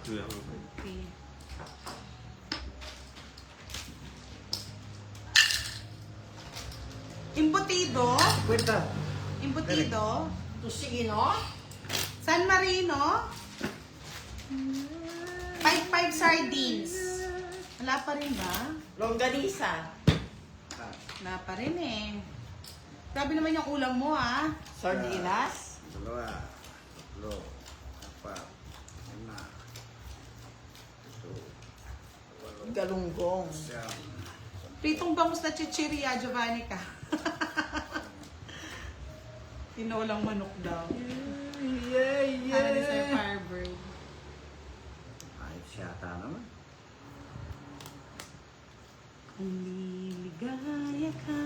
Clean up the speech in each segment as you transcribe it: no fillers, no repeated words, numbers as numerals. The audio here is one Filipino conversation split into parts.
Okay. Embutido. Kwenta. Embutido. Tusino? San Marino. 5 sardines. Wala pa rin ba? Longganisa. Wala pa rin eh. Grabe naman yung ulam mo ah. Sardinas. Dalawa. Tatlo. Apat. Lima. Ito. Walo. Galunggong. Siyam. Pritong bangus na chichirya, Giovanni ka. Tinolang manok daw. Yeah, Para din sa'yo, Firebird. Ayos yata naman. Kung liligaya ka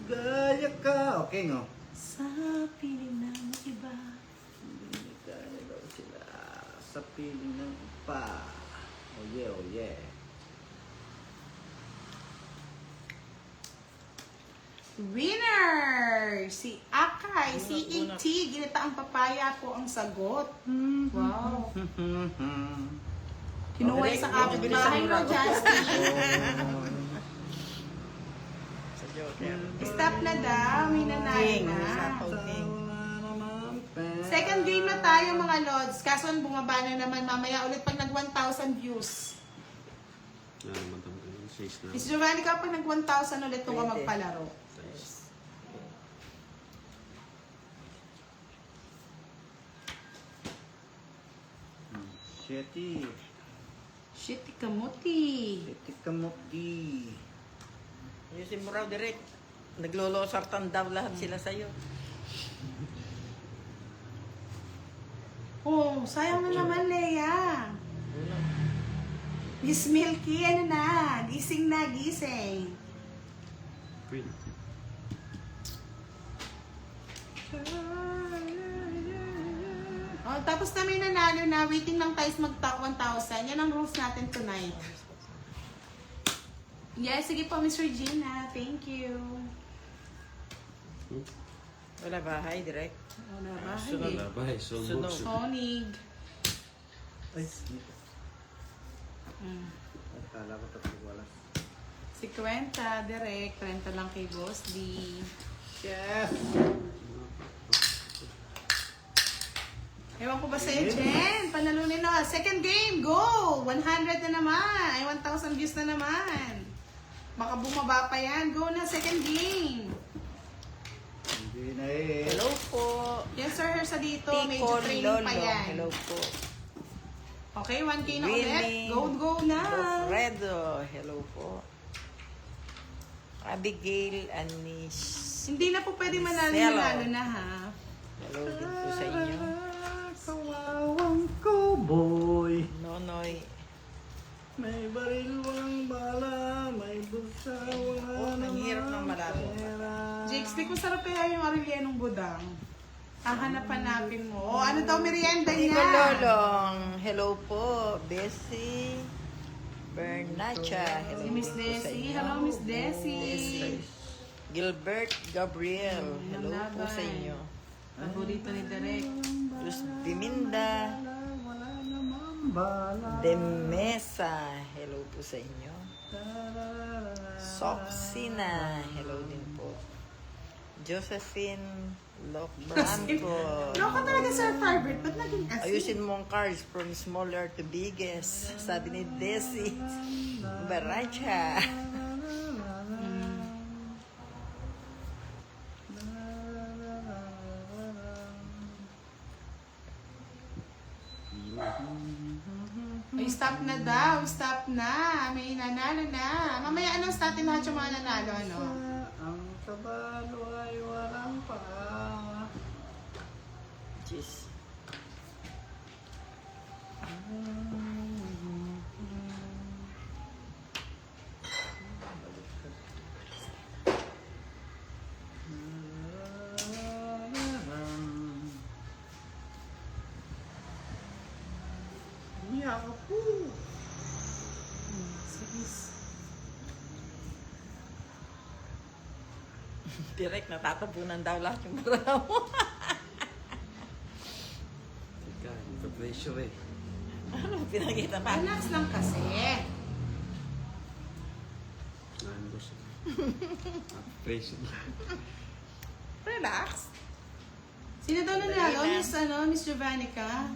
Gaya ka. Okay, no? sa piling ng iba. Hindi kaya daw sila sa piling ng pa. Oh yeah, oh yeah. Winner! Si Akay, si ET, ginataang papaya po ang sagot. Wow. Kinuha sa kapitbahay mo, Justin. Sa Joker. Stop na daw, may nanalo na. Sapaw king. Second game na tayo mga Lods. Kaso bumaba na naman mamaya ulit pag nag 1,000 views. Miss Giovanni, kapag nag 1,000 ulit kung ka magpalaro. Shitty. Shitty kamuti. Shitty kamuti. Ayusin mo raw direct. Naglolosartan daw lahat sila sa'yo. Oh, sayang na naman, Leia. Miss Milky, ano na? Gising na, gising. Oh, tapos na may nanalo na. Waiting lang tayo mag-top 1,000. Yan ang rules natin tonight. Yes, sige po, Miss Regina. Thank you. Wala bahay direct. Wala ba? Sunog. Sonig. Ay, dito. Akala ko tapos wala. 50, direct. 30 lang kay Boss D. Chef! Ewan ko ba sa'yo, Jen? Panalunin na. Second game, go! 100 na naman. Ay, 1,000 views na naman. Baka bumaba pa yan. Go na, second game. Hindi na eh. Hello po. Yes, sir, sa dito. Medyo Ticon training pa Lolo. yan. Hello po. Okay, 1K na ulit. Winnie. Go, go na. Alfredo. Hello po. Abigail Anish. Hindi na po pwede manalo na ha. Hello din po sa inyo. Kawawang cowboy. Nonoy. May baril walang bala, may bulsa wala Ang hirap ng malabo. Jakes, di ko sarap kaya yung Aurelianong budang. Hanapin mo. O, ano daw merienda Tico niya? Lolong. Hello po. Bessie. Bernacha. Hello Si Miss din po sa Desi. inyo. Hello, Miss Desi. Gilbert Gabriel. Hello po Nababay. sa inyo. Paborito ni Derek. Luz Diminda. Wala namang bala. Demesa. Hello po sa inyo. Soxina. Hello din po. Josephine Locbranco. Loko talaga, Sir Firebird. Ba't naging kasi? Ayusin mo ang cards from smaller to biggest. Sabi ni Desi. Baracha. Ay, stop na daw. Stop na. May nanalo na. Mamaya announce natin lahat yung mga nanalo. Ano? Ang kabalo ay walang pa. Jeez. Umiyak ako. Direct, natatapunan daw lahat yung barang mo. Teka, ito pressure eh. Ano pinakita pa? Relax lang kasi. Ano gusto mo? Face. Relax. Sino daw nanalo? Miss Jovannica?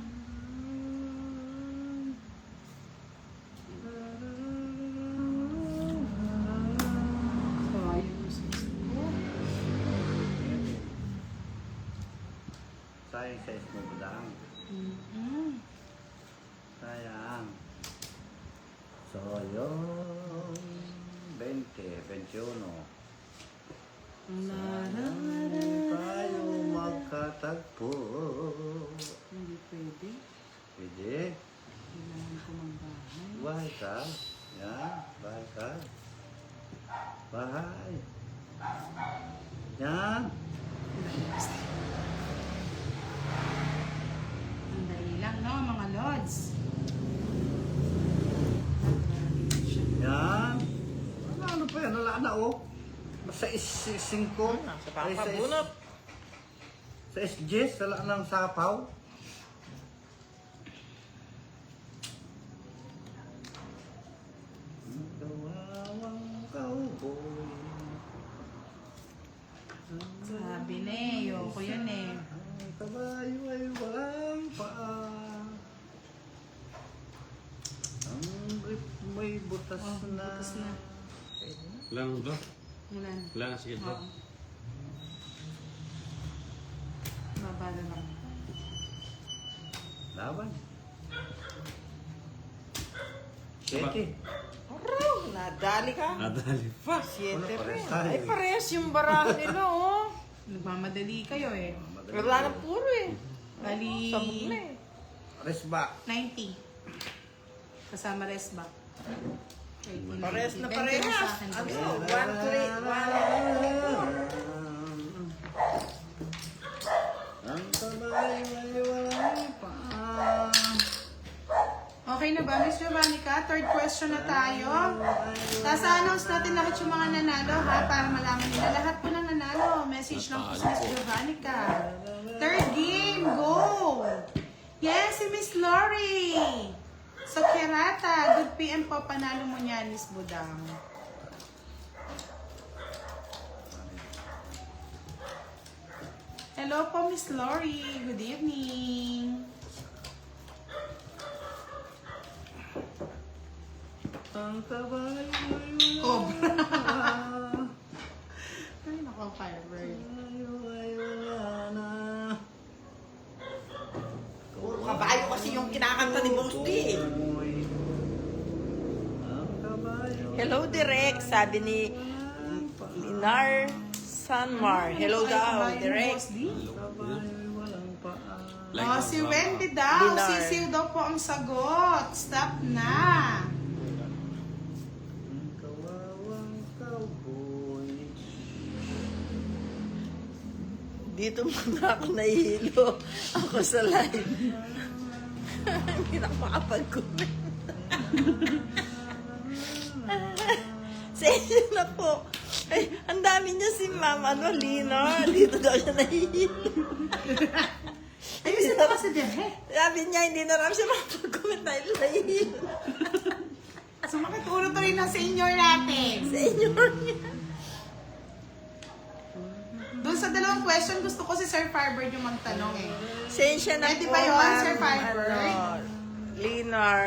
Sayang sa ismo budang. Sayang. So, yung 20, 21. Sana tayo magkatagpo. Hindi pwede. Pwede? Kailangan ko magbahay. Bahay ka? Yan, bahay ka. Bahay. Yan. Sandali lang, no, mga lods. Yan. Ano pa yan? Wala na oh. Sa is-5. Sa papabunot. Sa SGS, wala nang sapaw. Ang kawawang cowboy. Sabi na eh, yoko yan eh. Ang kabayo ay walang paa. Ang grip may butas na. Butas na. Lang bro. Wala na. Wala na, sige bro. Oo. Babala lang. Laban. 7. Araw, nadali ka. Nadali pa. 7 Wala, rin. parehas tayo. Ay, parehas yung barahan nila, oh. Nagmamadali kayo eh. Wala na puro eh. Bali, Sabog na eh. Resba. 90. Kasama resback. Okay, Parehas na 20 parehas. sa akin. Ano? 1, 3, 1. Ang kabayo ay walang paa. Okay na ba, Miss Jovannica? Third question na tayo. Announce natin lahat yung mga nanalo, ha? Para malaman nila. Lahat po ng nanalo. Message lang po sa Miss Jovannica. Third game, go! Yes, si Miss Lori! So, Kerata, good PM po. Panalo mo niyan, Miss Budang. Hello po, Miss Lori. Good evening. Ang kabayo ay Cobra. walang paa. Ay, nako, Firebird. Kabayo ay wala na. Puro kabayo kasi yung kinakanta ni Boss D. Ang kabayo Hello, Direk. Sabi ni Linar Sanmar. Hello daw, Direk. kabayo ay walang paa. Oh, si Wendy daw. Dinar. Sisiw daw po ang sagot. Stop na. Ang kawawang cowboy. Dito muna ako nahihilo. Ako sa live. Hindi na ako makapag-comment. Sa inyo na po. Ay, ang dami niya si Ma'am, Lina. Dito daw siya nahihilo. Ay, bisa na kasi din, eh. Sabi niya, hindi na raw siya makapag-comment dahil nahihilo. Sumakit ulo to rin ng senior natin. Sa inyo niya. Doon sa dalawang question, gusto ko si Sir Firebird yung magtanong eh. Sensya na Pwede po, ba yun, Ma'am, Sir Firebird? Linar.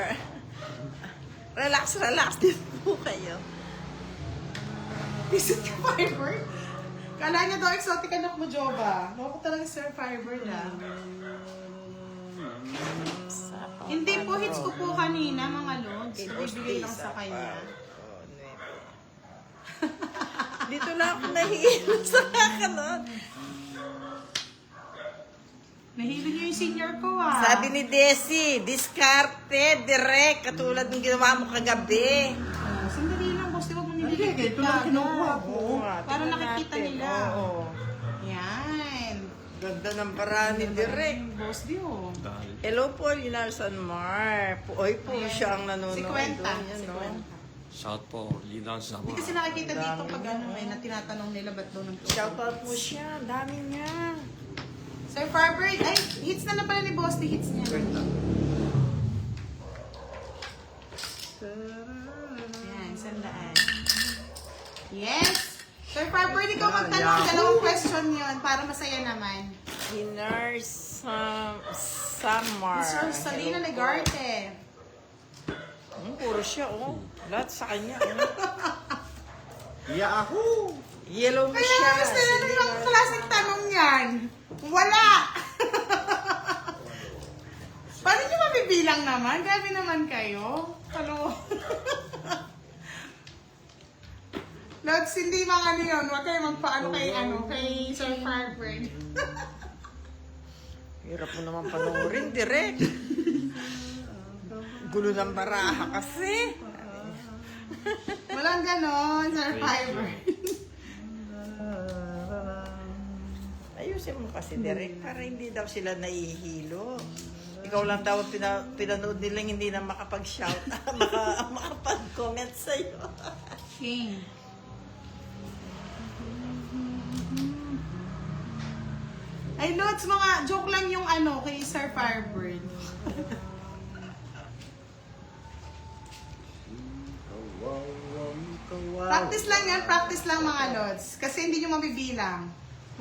Relax, relax din po kayo. Visit ka, Firebird? Kala niya daw exotic anak mo, Joba. Naku talaga si Sir Firebird, ah. Hindi po, hits ko po kanina, mga lods. Ibigay lang sa kanya. Dito lang ako nahihilo sa kakanon. Nahilo niyo yung senior ko, ah. Sabi ni Desi, diskarte, direct, katulad ng ginawa mo kagabi. Oh, sandali lang, boss. Huwag mo nililipid ito lang kinukuha ko. Para nakikita nila. Oo. Yan. Ganda ng paraan ni direct. Boss di, oh. Dahil. Hello po, Linar Sanmar. Oy po Ayan. siya ang nanonood. Si Kwenta. doon, yan, Si no? Kwenta. Shout po, Lidan sa Hindi kasi nakikita dito pag ano eh, na tinatanong nila ba't daw ng Shoutout po siya. Dami niya. Sir Firebird, ay, hits na pala ni Boss, the hits niya. Sir Firebird, ikaw magtanong. Dalawang question yun para masaya naman. Winner Summer. Sir Salina Hello po. Legarte. Puro siya, oh. Lahat sa kanya, oh. Yahoo! Yellow mo Kaya siya. gusto na ng klaseng tanong yan. Wala! Paano nyo mabibilang naman? Grabe naman kayo. Ano? Lods, hindi mga ano yun. Huwag kayo magpaano kay Sir Firebird. Hirap mo naman panoorin, direct. Gulo ng baraha kasi. Walang ganon, Sir Firebird. Ayusin mo kasi, direct, para hindi daw sila nahihilo. Ikaw lang daw pinanood nilang hindi na makapag-shout, makapag-comment sa'yo. King. Ay, Lods, mga joke lang yung ano kay Sir Firebird. Practice lang yan, practice lang mga Lods. Kasi hindi nyo mabibilang.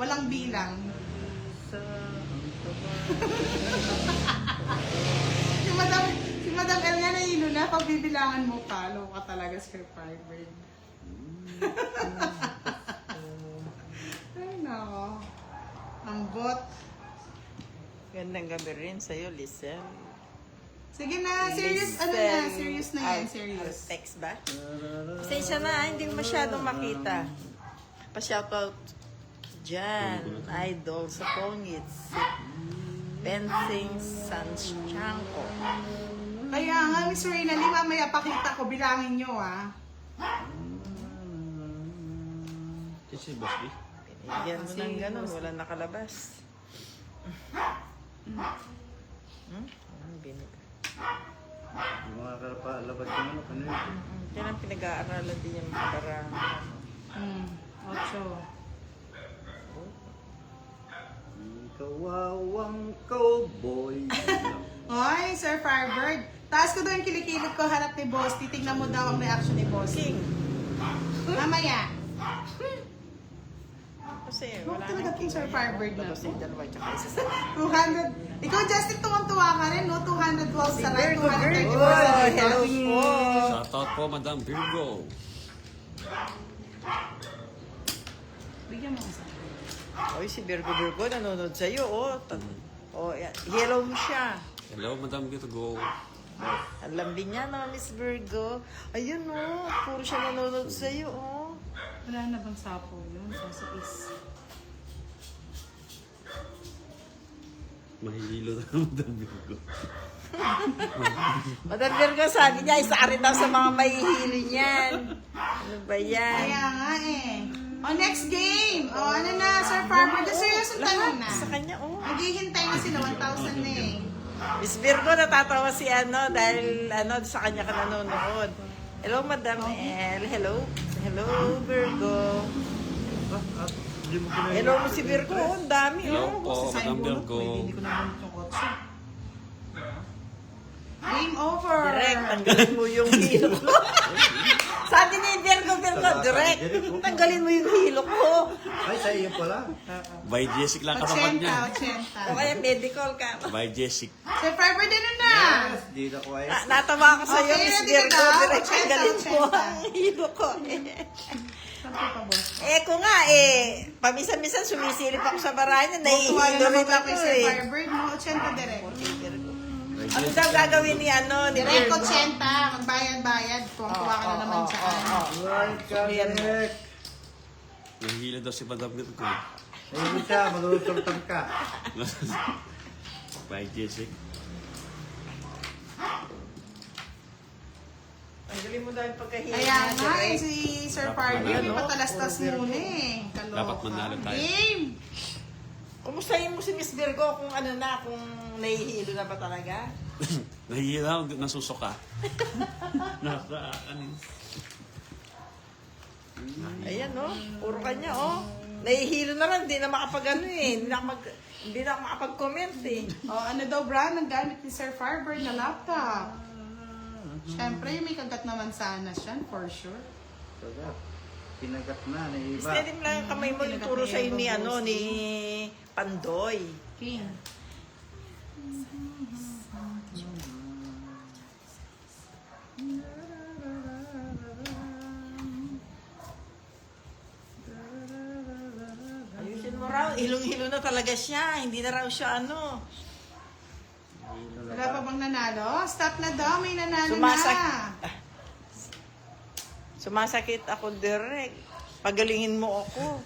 Walang bilang. si Madam El nga nahilo na, pag bibilangan mo pa, loka talaga Sir Firebird. Ay, nako. Ang bot. Gandang gabi rin sa'yo, Lisel. Sige na, serious, ano na, serious na yan, serious. Text ba? Pasensya na, hindi ko masyadong makita. Pa-shoutout dyan, idol sa Pongits. Pensing Sanschanko. Kaya nga, Miss Reyna Lee, mamaya pakita ko, bilangin nyo ah. Kasi boss, di? Pinigyan mo ng ganun, wala nakalabas. Binig. Yung mga kalapalabas yung ano yun? Yan ang pinag-aaralan din yung para 8. Kawawang cowboy. Hoy, Sir Firebird. Taas ko daw yung kilikilid ko harap ni Boss. Titignan mo daw ang reaction ni Boss. King. Mamaya. Kasi Huwag wala talaga nang itong Sir Firebird na. Tapos yung dalawa tsaka isa sa... 200. Ikaw, Justin, tuwang-tuwa ka rin, no? 212 sa right, Virgo, 234 Virgo. sa left. Hello po. Shoutout po, Madam Virgo. Bigyan mo isa. Oy, si Virgo nanonood sa'yo, oh. Oh, yan. Hello mo siya. Hello, Madam Virgo. Ang lambing niya naman, Miss Virgo. Ayun, oh. Puro siya nanonood sa'yo, oh. Wala na bang sapo yun? Sasapis. Mahihilo na Madam Virgo. Madam Virgo, sabi niya, isa ka rin daw sa mga mahihili niyan. Ano ba yan? Kaya nga eh. O, next game. O, ano na, Sir Farmer? Seryoso tanong na. Sa kanya, oh. Naghihintay na sila, 1,000 na eh. Miss Virgo, natatawa si ano dahil ano sa kanya ka nanonood. Hello, Madam El. Hello. Hello, Virgo. Hindi mo kinain. Hello mo si Virgo. Oh, ang dami. Hello Oh. po, Madam Virgo. Hindi ko naman itong kotse. Game over. Direct, tanggalin mo yung hilo ko. Sabi ni Virgo, direct, tanggalin mo yung hilo ko. Ay, sa iyo pala. By Jessic lang katapat 80, niya. 80. O kaya medical ka. By Jessic. Sir Farmer, din na. Yes, di na ko ay. Natawa ko sa'yo, Okay, Miss ready ka Virgo. na? Direct, tanggalin mo 80. ang hilo ko. Saan pa, boss? Ko nga paminsan-minsan sumisilip ako sa barahan niya, Tuwa na nahihilo naman rin ka ako kay Sir eh. Farmer, no? 80 direct. Ano daw gagawin ni Direct Virgo? 80. Magbayad-bayad. Tuwang-tuwa ka na naman siya. Right, correct. Mahihilo daw si Madam Virgo. Ayun siya, malulutang ka. By Jessic. Tanggalin mo daw yung pagkahilo Kaya niya, nga eh, direct. si Sir Dapat Farmer, may manalo. patalastas muna eh. Kaloka. Dapat manalo tayo. Game! Kumustahin mo si Miss Virgo kung ano na, kung nahihilo na ba talaga? Nahihilo, nasusuka. Nasa akin. Ayan, oh. Puro kanya, oh. Nahihilo na lang, hindi na makapag eh. Hindi na makapag-comment eh. O, ano daw brand ang gamit ni Sir Farber na laptop? Siyempre, may kagat naman sana siya, for sure. Sarap. Kinagat na iba. Steady mo lang ang kamay mo yung turo sa'yo ni, ano, ni Pandoy. King. Ayusin mo raw, hilong-hilo na talaga siya. Hindi na raw siya, ano. Wala pa bang nanalo? Stop na daw, may nanalo Sumasakit ako direct. Pagalingin mo ako.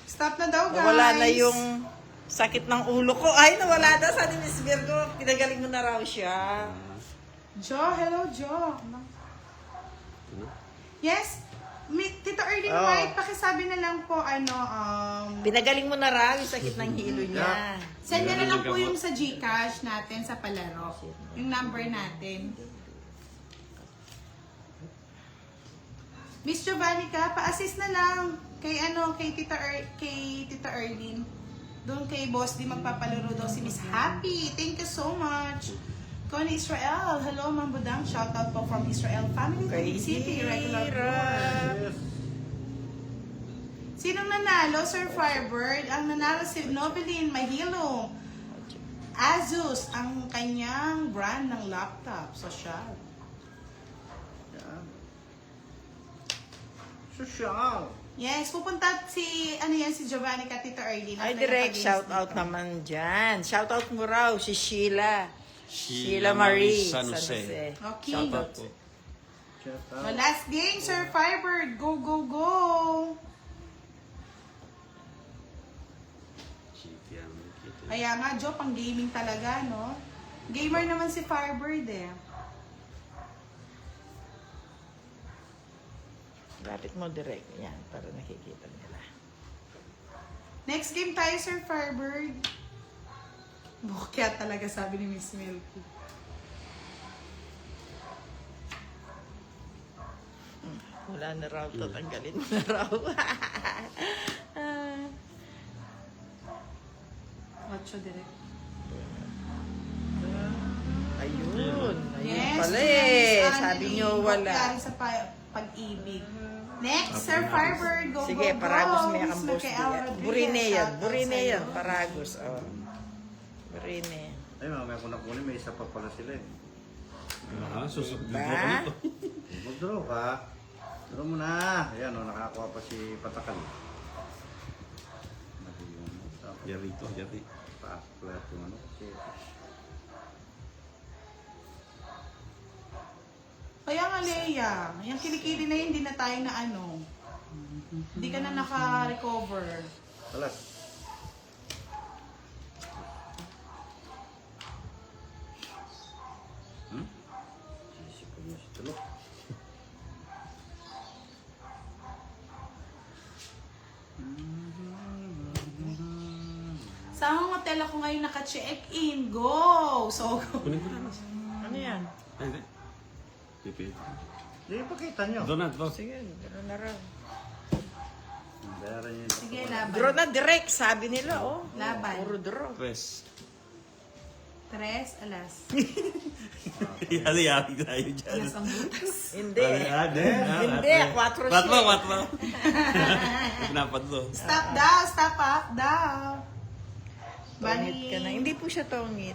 Stop na daw, guys. Nawala na yung sakit ng ulo ko. Ay, nawala na sa ni Miss Virgo. Pinagaling mo na raw siya. Jo, hello, Jo. Yes, Tito Erling Oh. White, pakisabi na lang po, Pinagaling mo na raw yung sakit ng hilo niya. send nyo na lang po yung sa GCash natin sa palaro. Yung number natin. Miss Jovannica, pa-assist na lang kay Tita Erlyn. Doon kay Boss di magpapalaro daw si Miss Happy. Thank you so much. Connie Israel, hello Ma'am Budang. Shout out po from Israel Family Taguig City, regular viewer. Yes. Sinong nanalo, Sir Firebird? Ang nanalo si Noveline Mahilo. Asus, ang kanyang brand ng laptop. Social. Yan. Social. Yes, pupunta si Giovanni ka, Tita Erlyn. Ay, direct shout out naman dyan. Shout out mo raw si Sheila. Sheila Marie San Jose. Okay. Shout out po. Shout The out. last game, Sir Firebird. Go, go, go. Kaya nga, Jo, pang gaming talaga, no? Gamer naman si Firebird, eh. Lapit mo direct. Yan, para nakikita nila. Next game tayo, Sir Firebird. Bukya talaga, sabi ni Miss Milky. Wala na raw, tatanggalin mo na raw. Ocho direct. Ayun. Ayun Yes, pala Miss eh. Annalyn. Sabi nyo wala. Bukya sa pag-ibig. Next, Sir Firebird. Go, Sige, go, go. Paragos may Miss akambos Michael diyan. Rodriguez, Burine yan. shout out Burine sa'yo. yan. Paragos. Oh. Burine. Ay, mamaya ko nakunin, may isa pa pala sila eh. Susunod Ba? ko nito. Mag-draw ka. Draw mo na. Ayan o, nakakuha pa si Patakal. Yari to, yari. Pa-flat yung ano. Kaya nga, Leia, yung kilikili na yun, hindi na tayo na ano. Hindi ka na naka-recover. Alas. Sisipag niya si Tulok. Sa hotel ako ngayon naka-check-in. Go! So, Kunin ko na nas. Ano yan? Ay, hindi. Pipi. Hindi, pakita nyo. Doon na, doon. Sige, gano'n na raw. Bayaran niyo yung sige, pakuha. laban. Draw na direct, sabi nila, oh. Laban. Puro draw. Tres. 3, alas. Yari-yari tayo dyan. Alas ang butas. Hindi. Hindi, 4 4, siya. 4. Dapat to. Stop daw, stop up daw. Tongit ka na. Hindi po siya tongit.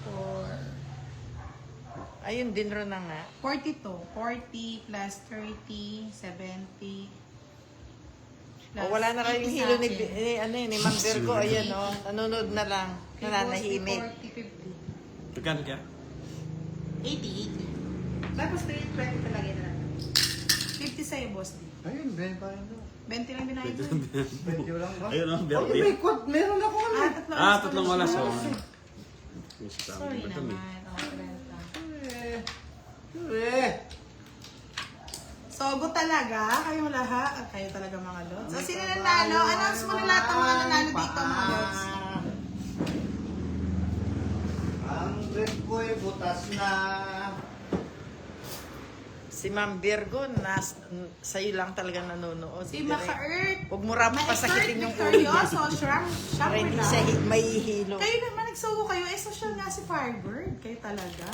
4. Ayun, dinro na nga. 42. 40 plus 30, 70. O, wala na kayo yung 80 hilo ni, sa akin. ni Ma'am Virgo. Ayan, oh. Nanonood na lang. Nananahimik. 40, 50. Magkano kaya? 80. Tapos 20 talaga na. 50 sa'yo, boss. Ayun, Ben pa rin daw. 20 lang binayad mo. Medyo lang ba? Ayun ang Oh, birthday. may quad. Meron ako ano. Tatlong oras. Oh. Sorry naman. Oh, 30. Eh. Sogo talaga, kayong lahat. Kayo talaga mga lods. So, sino nanalo? Announce mo na lahat ng mga nanalo dito, mga lods. Ang rep ko ay butas na. Si Ma'am Virgo, sa'yo lang talaga nanonood. Si Maka-Earth. Huwag mo rapat pasakitin yung ulo niya. Victorioso, Para syempre hindi lang. siya may hilo. Kayo naman, nagsugo kayo. Eh, social nga si Firebird. Kayo talaga.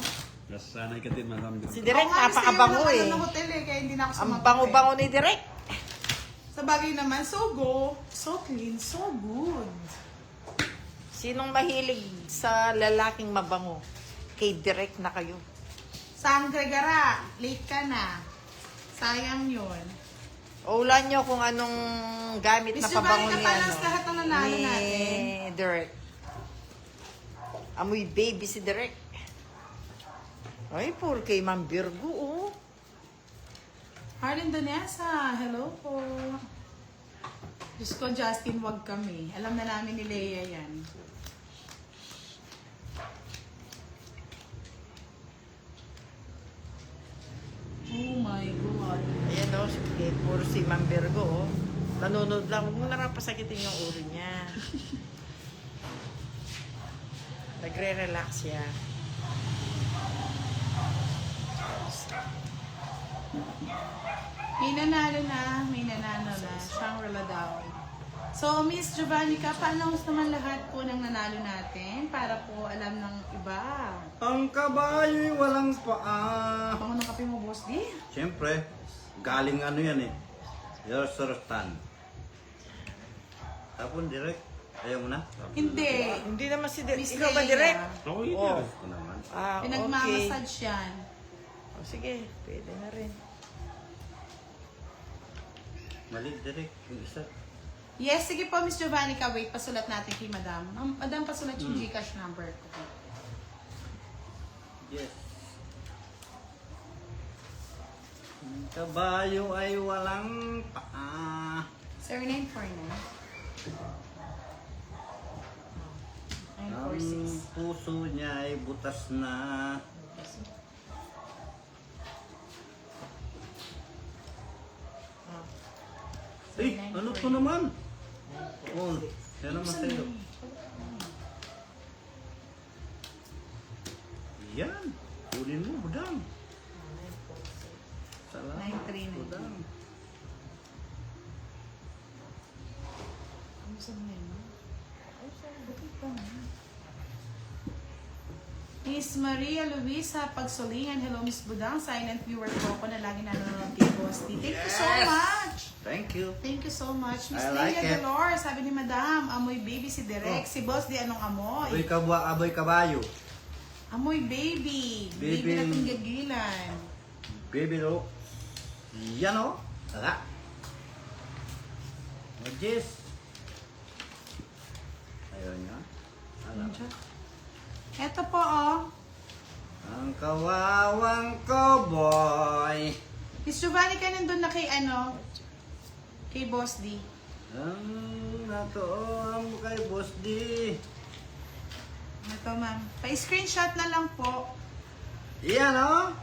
Sanay ka din, madam. Si Direk, Ako nga, napakabango gusto eh. yung ng hotel eh, kaya hindi na ako Ang sumagot bango-bango ni Direk. Sa bagay naman, so clean, so good. Sinong mahilig sa lalaking mabango? Kay Direk na kayo. Sangre Gara, late ka na. Sayang yun. O ulan nyo kung anong gamit na Miss pabango Giovanni, ni kapalas lahat ng nanalo ni natin. Direk. Amoy baby si Direk. Ay, poor kay Ma'am Virgo, oh. Harlan Donesa, hello po. Diyos ko, Justin, wag kami. Alam na namin ni Leia yan. Oh my God. Ayan, oh, poor si Ma'am Virgo, oh. Nanonood lang. Huwag mo narapasakitin yung ulo niya. Nagre-relax siya. May nanalo na. Shangri-La daw. So, Miss Giovanni, pa-announce naman lahat po ng nanalo natin para po alam ng iba. Ang kabayo'y walang paa. Bango ng kape mo, boss, di? Siyempre, galing ano yan eh. Your Surtan. Tapos direct. Ayaw mo na? Hindi. Hindi naman si Direk. Miss Ikaw ba, Leia. Direk? Ako yun. Oh. Ako naman. Ah, okay. Pinagmamassage yan. Oh, sige, pwede na rin. Mali direct. Yung isa. Yes, sige po, Miss Giovanni, wait, pasulat natin kay Madam. Madam, pasulat yung Gcash number ko. Yes. Ang kabayo ay walang paa. 0949. Ang 946. puso niya ay butas na. Eh, ano to naman? Oh, yan naman sa'yo. Yan. Kunin mo, budang. Salamat, 939. budang. Ano sa mga yun? Ay, sorry, bakit pa na? Miss Maria Luisa Pagsolingan, hello Miss Budang, silent viewer po ako na lagi nanonood kay Boss D. Thank you so Yes! much! Thank you. Thank you so much. Miss I like Leia it. Dolor, sabi ni Madam, amoy baby si Direk. Si Boss D, anong amoy? Aboy kabayo. Amoy baby. Baby Baby. na itong gagilan. Baby lo. Yan o. Tara. Majis. Ayaw niya. Alam. Eto po, oh. Ang kawawang cowboy. Miss Giovanni, ka nandun na kay ano? Kay Boss D. Ang natoong kay Boss D. Ito, ma'am. Pa-screenshot na lang po. Yan o.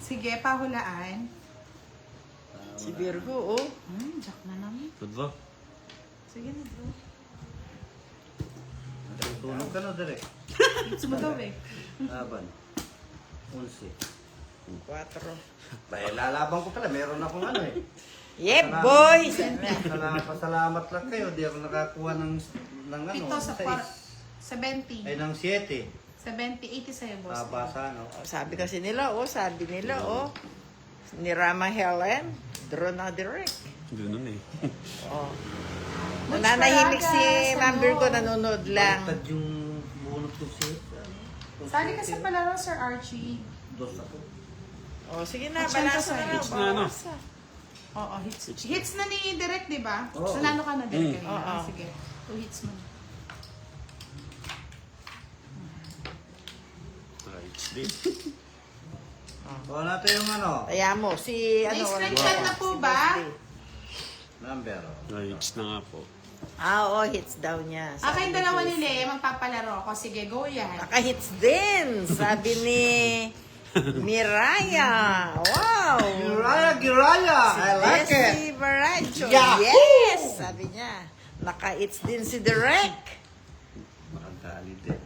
Sige, pahulaan. Si Virgo, oh. Jack na naman. Good ba? Sige na, bro. Natutulog ka na direct. Gusto mo daw eh. Laban. 11. 4. Dahil lalaban ko pala. Meron akong ano eh. Yep, boys! Salamat lang kayo. Di ako nakakuha ng ano. Ito sa 70. Ay, ng 7. 70, 80 sa'yo, Boss D. Nabasa, no? Sabi kasi nila, ni Rama Helen, draw na direct. Ganun eh. Oh. Much Nananahimik Paraga, si sa Ma'am Virgo, loob. nanonood lang. Baliktad yung bunot ko siya. Sali ka sa palaro, Sir Archie. Dos ako. Oh, sige na, 80 balasa sa'yo. na. Hits na, no? balasa. Oo, hits. Hits na ni Direk, di ba? Oo. Nanalo ka na, Direk. kanina. Oo. Sige. 2 hits mo. Right. Din. Kuha natin yung ano. Kaya mo, si ano, Na-screenshot na po ba? Number. Right na nga po. Oo, hits daw niya. Kayong dalawa ni Lea, magpapalaro ako. Sige, go yan. Naka-hits din, sabi ni Miraya. Wow! Giraya! I like it! Leslie Baracho. Yahoo! Yes! Sabi niya. Naka-hits din si Direk. Makadali din.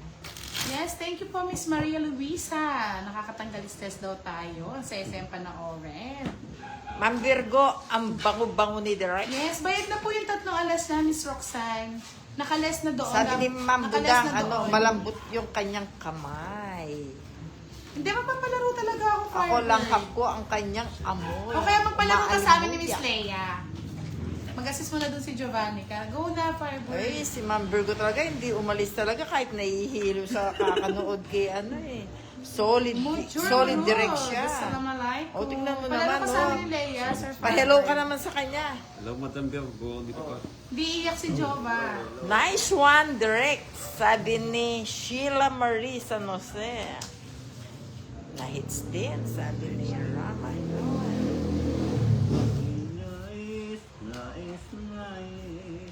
Yes, thank you po, Miss Maria Luisa. Nakakatanggal stress daw tayo. Sa SM pa na Oren. Ma'am Virgo, ang bango-bango ni Direk. Yes, bayad na po yung 3 alas na, Miss Roxanne. Nakales na doon. Sabi ni Ma'am Nakales Budang, na doon. malambot yung kanyang kamay. Hindi, magpapalaro talaga ako, Ako Firebird. langhap ko ang kanyang amoy. O kaya magpalaro ka sa amin ni Miss Maalmuya. Leia. Mag-assist mo na dun si Giovanni ka. Go na, Firebird. Ay, si Ma'am Virgo talaga, hindi umalis talaga kahit nahihilo sa kakanood kay ano eh. Solid direct siya. Assalamualaikum. O, tingnan mo Palaro naman, ka sa oh. amin ni Leia, Sir Firebird. Pa-hello ka naman sa kanya. Hello, Madam Virgo. Dito ka. Di iyak si Jova. Nice one, direct. Sabi ni Sheila Marie San Jose. Na-hits din, sabi ni Rama. Nice, nice, nice.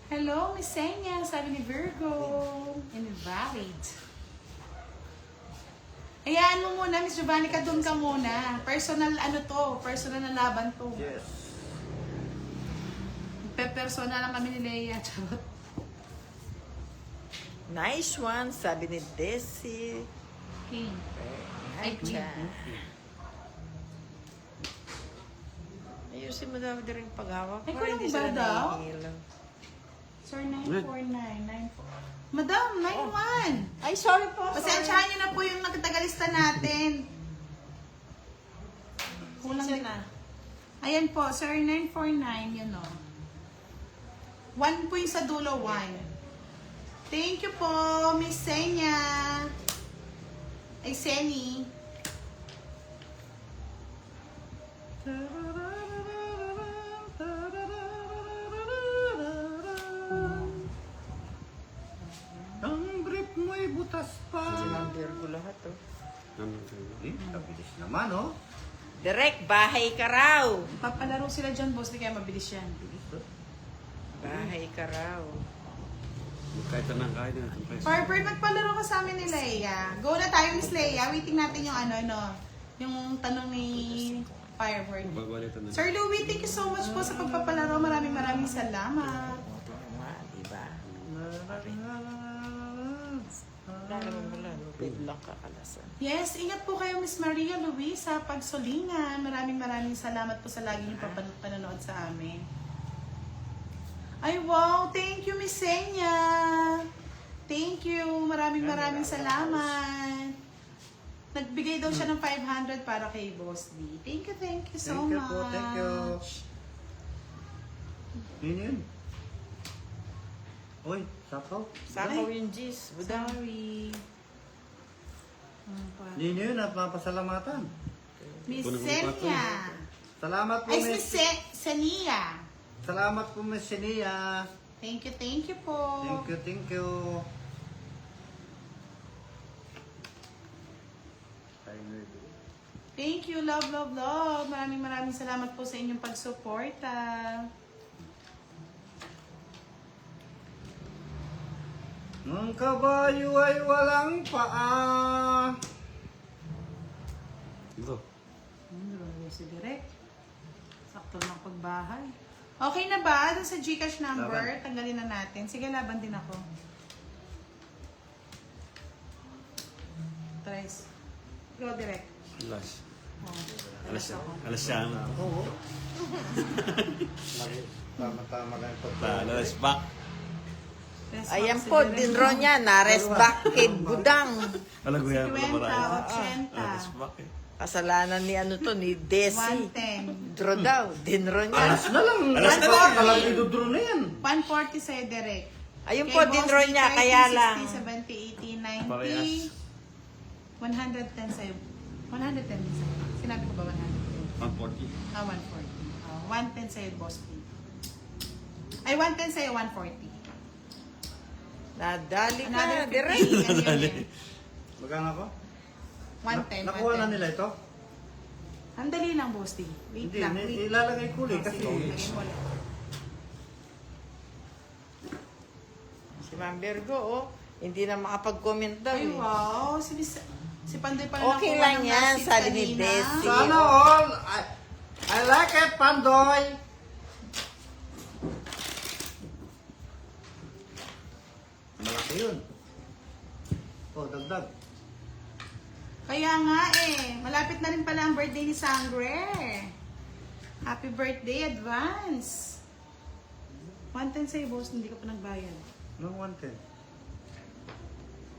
Hello, Miss Senya, sabi ni Virgo. Invalid. Hayaan mo muna, Miss Giovanni, ka doon ka muna. Personal ano to, personal na laban to. Yes. Personal lang kami ni Leia. Charot. Nice one, sabi ni Desi. Okay. Ay, tiyan. Ayusin mo daw din rin paghawak. Ay, para kulang hindi ba sila daw? nahihilo. Sir, 94994. Madam, 91. Ay, sorry po. Pasensyahan niyo na po yung nagtagalista natin. Kulang din. Ayan po, sir, 949, yun o. 1 po yung sa dulo, 1. Thank you po, Miss Senya. Ay, Seni. Ang brief mo'y butas pa. Si Ma'am Virgo lahat, oh. Ano kayo? Kabilis naman, oh. Direct, bahay ka raw. Papalaro sila dyan, boss, di kaya mabilis yan. Bahay ka raw. Kahit anong kaya na. Firebird, magpalaro ka sa amin ni Leia. Go na tayo, Miss Leia. Waiting natin yung ano, no? Yung tanong ni Firebird. Babalitan na. Sir Louie, thank you so much po sa pagpapalaro. Maraming salamat. Nga, diba? Lalaman mo lang, lupit lang kakalasan. Yes, ingat po kayo, Miss Maria Luis, sa pagsulingan. Maraming salamat po sa lagi niyong panonood sa amin. Ay, wow! Thank you, Miss Senya! Thank you! Maraming salamat! Nagbigay daw siya ng 500 para kay Boss D. Thank you so Thank you much. po, thank you. Yun. Uy, sakaw. Sakaw yung G's. Budang. Sorry. Yun, napapasalamatan. Miss Punong Senya. Salamat po, Ay, Miss. Miss Senia. Salamat po, Miss Sinia. Thank you po. Thank you. Thank you, love. Maraming salamat po sa inyong pagsuporta. Ang kabayo ay walang paa. Ito. Si Direk. Sakto ng pagbahay. Okay na ba? Doon sa Gcash number, Laban. tanggalin na natin. Sige, laban din ako. Tres. Go, Direk. Alas. Oh, Alas ako. Alas siya. Oo. Tama-tama lang ito. Alas back. Rest Ayan back si po, Direk. dinro niya, na-rest back kay Budang. Alam ko yan. 50, 80. Alas back eh. Kasalanan ni ano to, ni Desi. 110. Draw daw, dinro niya. Alas na lang. Alas na lang. Alam idudro na yan. 140 sa'yo, Direk. Ayun Kay po, Boss dinro D, niya, 30, kaya lang. 60, 70, 80, 90. Parehas. 110 sa'yo. 110 din sa'yo. Sinabi ko ba 100? 140. 140. 110 sa'yo, Boss P. Ay, 110 sa'yo, 140. Nadali ka, Another 50. direct. Ganyan. Magkano ako? 110. Nakuha na nila ito? Ang dali lang, Boss P. Wait Hindi, lang. Wait. ilalagay ko ulit Oh, kasi. sige, lagay mo ulit. Si Ma'am Virgo, oh, hindi na makapag-comment daw Ay, eh. wow. Si Pandoy pala Okay nakuha lang ng yan, message sabi ni kanina. Desi. Sana all. I like it, Pandoy. Malaki yun. Oh, dagdag. Kaya nga eh, malapit na rin pala ang birthday ni Sangre. Happy birthday, advance. 110 sa'yo, boss. Hindi ka pa nagbayad. Nung 110.